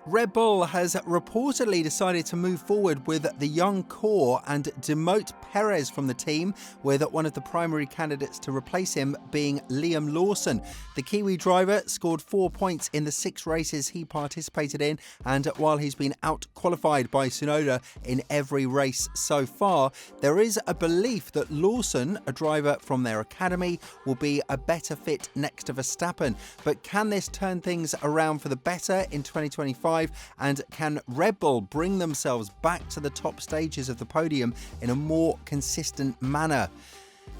Red Bull has reportedly decided to move forward with the young core and demote Perez from the team, with one of the primary candidates to replace him being Liam Lawson. The Kiwi driver scored 4 points in the 6 races he participated in, and while he's been out-qualified by Tsunoda in every race so far, there is a belief that Lawson, a driver from their academy, will be a better fit next to Verstappen. But can this turn things around for the better in 2025? And can Red Bull bring themselves back to the top stages of the podium in a more consistent manner?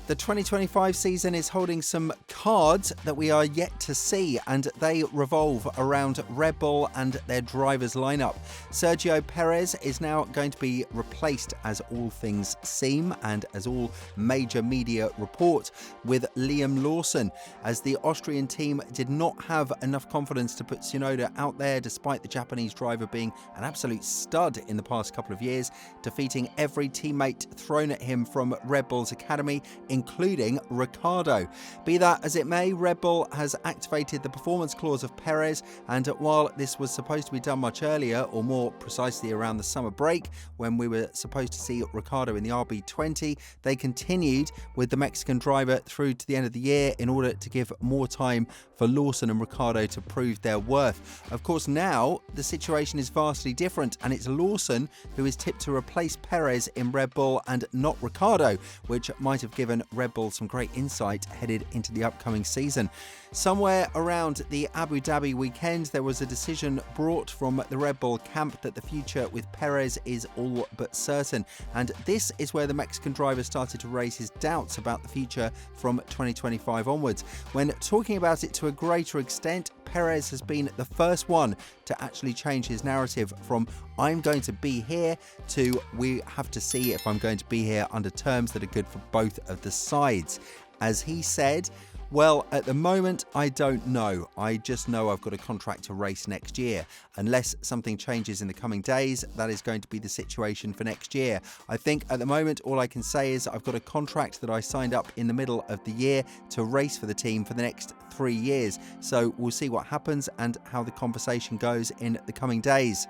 The 2025 season is holding some cards that we are yet to see, and they revolve around Red Bull and their drivers lineup. Sergio Perez is now going to be replaced, as all things seem and as all major media report, with Liam Lawson, as the Austrian team did not have enough confidence to put Tsunoda out there, despite the Japanese driver being an absolute stud in the past couple of years, defeating every teammate thrown at him from Red Bull's academy, including Ricciardo. Be that as it may, Red Bull has activated the performance clause of Perez, and while this was supposed to be done much earlier, or more precisely around the summer break, when we were supposed to see Ricciardo in the RB20, they continued with the Mexican driver through to the end of the year in order to give more time for Lawson and Ricciardo to prove their worth. Of course, now the situation is vastly different, and it's Lawson who is tipped to replace Perez in Red Bull and not Ricciardo, which might have given Red Bull some great insight headed into the upcoming season. Somewhere around the Abu Dhabi weekend, there was a decision brought from the Red Bull camp that the future with Perez is all but certain, and this is where the Mexican driver started to raise his doubts about the future from 2025 onwards. When talking about it to a greater extent, Perez has been the first one to actually change his narrative from "I'm going to be here" to "we have to see if I'm going to be here under terms that are good for both of the sides." As he said, "Well, at the moment, I don't know. I just know I've got a contract to race next year. Unless something changes in the coming days, that is going to be the situation for next year. I think at the moment, all I can say is I've got a contract that I signed up in the middle of the year to race for the team for the next 3 years. So we'll see what happens and how the conversation goes in the coming days."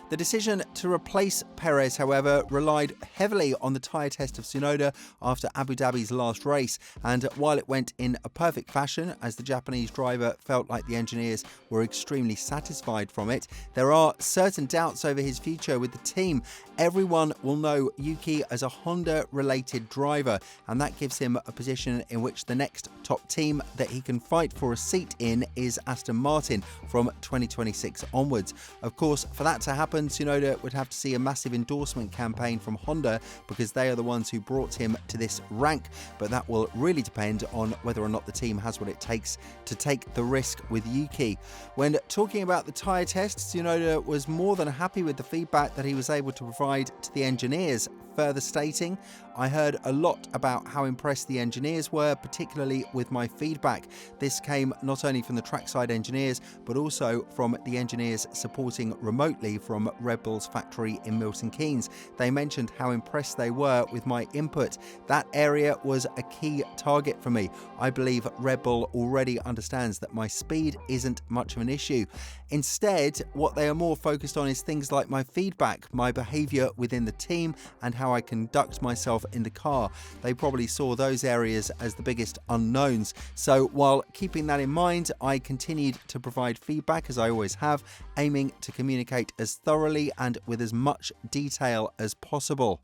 The decision to replace Perez, however, relied heavily on the tyre test of Tsunoda after Abu Dhabi's last race, and while it went in a perfect fashion, as the Japanese driver felt like the engineers were extremely satisfied from it, there are certain doubts over his future with the team. Everyone will know Yuki as a Honda-related driver, and that gives him a position in which the next top team that he can fight for a seat in is Aston Martin from 2026 onwards. Of course, for that to happen, Tsunoda would have to see a massive endorsement campaign from Honda, because they are the ones who brought him to this rank, but that will really depend on whether or not the team has what it takes to take the risk with Yuki. When talking about the tyre test, Tsunoda was more than happy with the feedback that he was able to provide to the engineers, further stating, "I heard a lot about how impressed the engineers were, particularly with my feedback. This came not only from the trackside engineers, but also from the engineers supporting remotely from Red Bull's factory in Milton Keynes. They mentioned how impressed they were with my input. That area was a key target for me. I believe Red Bull already understands that my speed isn't much of an issue. Instead, what they are more focused on is things like my feedback, my behaviour within the team, and how I conduct myself in the car. They probably saw those areas as the biggest unknowns. So while keeping that in mind, I continued to provide feedback as I always have, aiming to communicate as thoroughly and with as much detail as possible."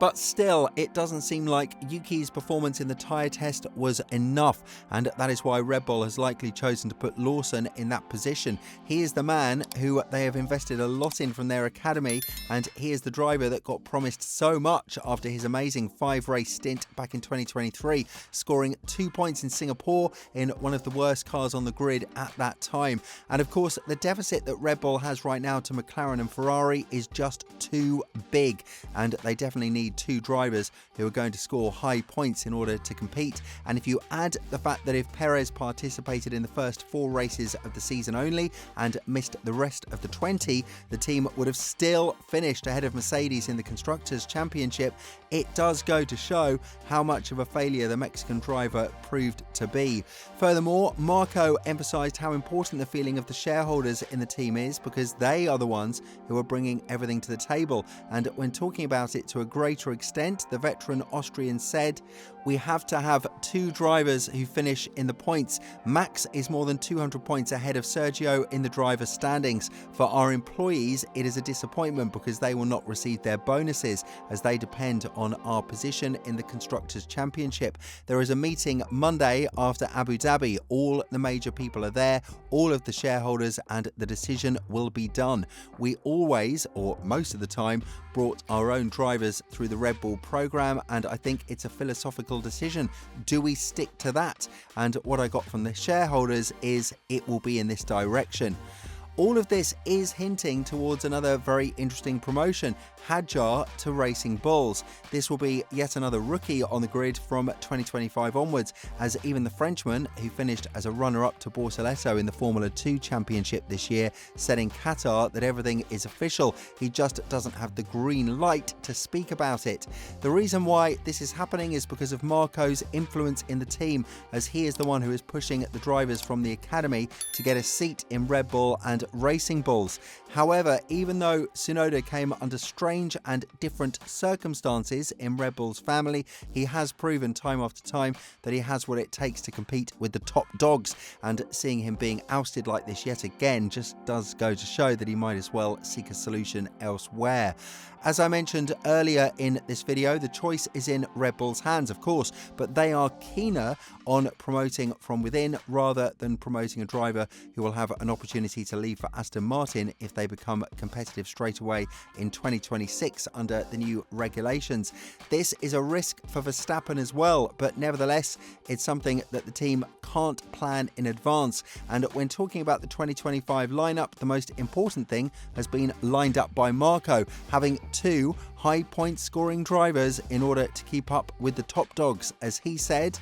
But still, it doesn't seem like Yuki's performance in the tyre test was enough, and that is why Red Bull has likely chosen to put Lawson in that position. He is the man who they have invested a lot in from their academy, and he is the driver that got promised so much after his amazing 5-race stint back in 2023, scoring 2 points in Singapore in one of the worst cars on the grid at that time. And of course, the deficit that Red Bull has right now to McLaren and Ferrari is just too big, and they definitely need two drivers who are going to score high points in order to compete. And if you add the fact that if Perez participated in the first 4 races of the season only and missed the rest of the 20, the team would have still finished ahead of Mercedes in the Constructors' Championship. It does go to show how much of a failure the Mexican driver proved to be. Furthermore, Marco emphasised how important the feeling of the shareholders in the team is, because they are the ones who are bringing everything to the table. And when talking about it to a greater extent, the veteran Austrian said, "We have to have 2 drivers who finish in the points. Max is more than 200 points ahead of Sergio in the driver standings. For our employees, it is a disappointment because they will not receive their bonuses as they depend on our position in the Constructors' Championship." There is a meeting Monday after Abu Dhabi. All the major people are there, all of the shareholders, and the decision will be done. We always, or most of the time, brought our own drivers through the Red Bull program, and I think it's a philosophical decision. Do we stick to that? And what I got from the shareholders is it will be in this direction. All of this is hinting towards another very interesting promotion, Hadjar to Racing Bulls. This will be yet another rookie on the grid from 2025 onwards, as even the Frenchman, who finished as a runner-up to Bortoleto in the Formula 2 Championship this year, said in Qatar that everything is official. He just doesn't have the green light to speak about it. The reason why this is happening is because of Marco's influence in the team, as he is the one who is pushing the drivers from the academy to get a seat in Red Bull and Racing Bulls. However, even though Tsunoda came under strange and different circumstances in Red Bull's family, he has proven time after time that he has what it takes to compete with the top dogs, and seeing him being ousted like this yet again just does go to show that he might as well seek a solution elsewhere. As I mentioned earlier in this video, the choice is in Red Bull's hands, of course, but they are keener on promoting from within rather than promoting a driver who will have an opportunity to leave for Aston Martin if they become competitive straight away in 2026 under the new regulations. This is a risk for Verstappen as well, but nevertheless, it's something that the team can't plan in advance. And when talking about the 2025 lineup, the most important thing has been lined up by Marco, having 2 high point scoring drivers in order to keep up with the top dogs. As he said,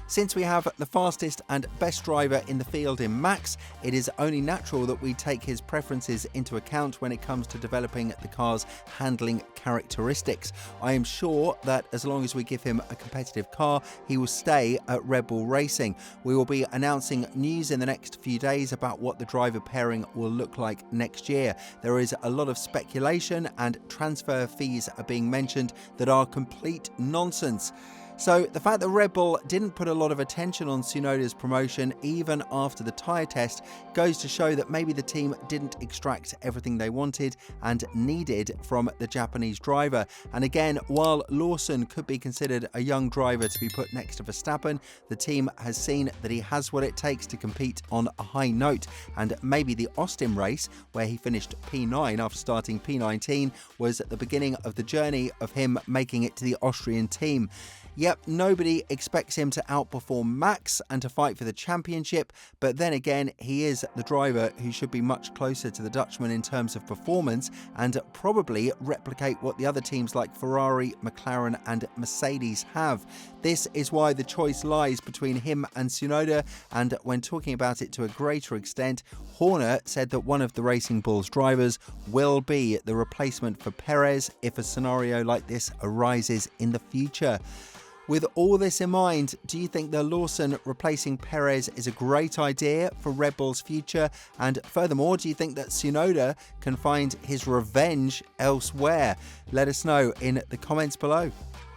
"Since we have the fastest and best driver in the field in Max, it is only natural that we take his preferences into account when it comes to developing the car's handling characteristics. I am sure that as long as we give him a competitive car, he will stay at Red Bull Racing. We will be announcing news in the next few days about what the driver pairing will look like next year. There is a lot of speculation and transfer fees are being mentioned that are complete nonsense." So the fact that Red Bull didn't put a lot of attention on Tsunoda's promotion even after the tyre test goes to show that maybe the team didn't extract everything they wanted and needed from the Japanese driver. And again, while Lawson could be considered a young driver to be put next to Verstappen, the team has seen that he has what it takes to compete on a high note. And maybe the Austin race, where he finished P9 after starting P19, was at the beginning of the journey of him making it to the Austrian team. Yep, nobody expects him to outperform Max and to fight for the championship, but then again, he is the driver who should be much closer to the Dutchman in terms of performance and probably replicate what the other teams like Ferrari, McLaren and Mercedes have. This is why the choice lies between him and Tsunoda, and when talking about it to a greater extent, Horner said that one of the Racing Bulls drivers will be the replacement for Perez if a scenario like this arises in the future. With all this in mind, do you think that Lawson replacing Perez is a great idea for Red Bull's future? And furthermore, do you think that Tsunoda can find his revenge elsewhere? Let us know in the comments below.